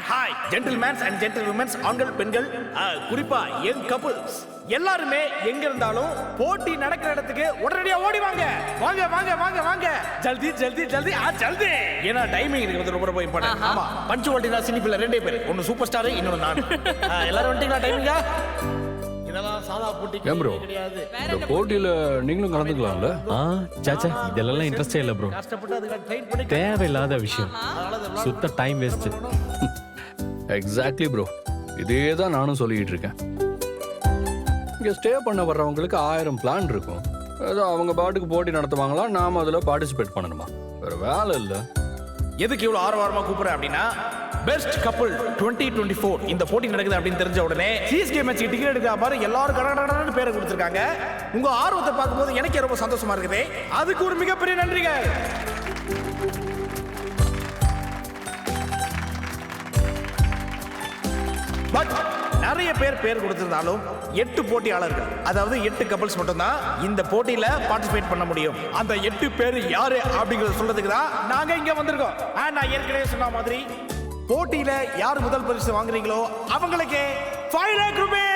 Hi gentlemen's and ஜென்டில்வுமென்ஸ், ஆண்கள் பெண்கள், குறிப்பா யங் கப்புள்ஸ் எல்லாருமே எங்க இருந்தாலும் போட்டி நடக்கிற இடத்துக்கு உடனடியா ஓடி வாங்க. வாங்க வாங்க வாங்க வாங்க, ஜல்தி ஜல்தி ஜல்தி ஜல்தி. ஏன்னா டைமிங் எனக்கு வந்து ரொம்ப ரொம்ப இம்பார்ட்டன்ட். ஆமா, பஞ்சுவாலிட்டி தான் சினிப்பில் ரெண்டே பேர், ஒன்னு சூப்பர் ஸ்டார், இன்னொன்னு நான். எல்லாரும் வந்துட்டீங்களா டைமிங்கா? இதெல்லாம் சாதா போட்டி கிடையாது. இந்த போட்டியில நீங்களும் கலந்துக்கலாம்ல? சாச்சா இதெல்லாம் இன்ட்ரெஸ்டே இல்லை ப்ரோ. கஷ்டப்பட்டு அதுக்கு ட்ரெயின் பண்ணி தேவையில்லாத விஷயம், சுத்த டைம் வேஸ்ட். எக்ஸாக்ட்லி ப்ரோ, இதே தான் நானும் சொல்லிட்டு இருக்கேன். இங்கே ஸ்டே பண்ண வர்றவங்களுக்கு 1000 பிளான் இருக்கும். ஏதோ அவங்க பாட்டுக்கு போட்டி நடத்துவாங்களா, நாம அதில் பார்ட்டிசிபேட் பண்ணணுமா? வேற வேலை இல்லை. எதுக்கு இவ்வளவு ஆர்வமா கூப்பிடுறேன் அப்படின்னா, பெஸ்ட் கப்புள் 2024 இந்த போட்டி நடக்குது அப்படின்னு தெரிஞ்ச உடனே சிஎஸ்கே மேட்ச்க்கு டிக்கெட் எடுக்கிற மாதிரி எல்லாரும் கடகடன்னு பேரை கொடுத்துருக்காங்க. உங்க ஆர்வத்தை பார்க்கும்போது எனக்கே ரொம்ப சந்தோஷமா இருக்குது. அதுக்கு ஒரு மிகப்பெரிய நன்றிங்க. பட் நிறைய பேர் கொடுத்திருந்தாலும் 8 போட்டியாளர்கள், அதாவது 8 கப்பல்ஸ் மட்டும்தான் இந்த போட்டியில பார்ட்டிசிபேட் பண்ண முடியும். அந்த 8 பேர் யாரு அப்படிங்கறத சொல்றதுக்கு தான் நாங்க இங்க வந்திருக்கோம். நான் ஏற்கனவே சொன்ன மாதிரி போட்டியில யார் முதல் பரிசு வாங்குறீங்களோ அவங்களுக்கு 5 லட்சம் ரூபாய்.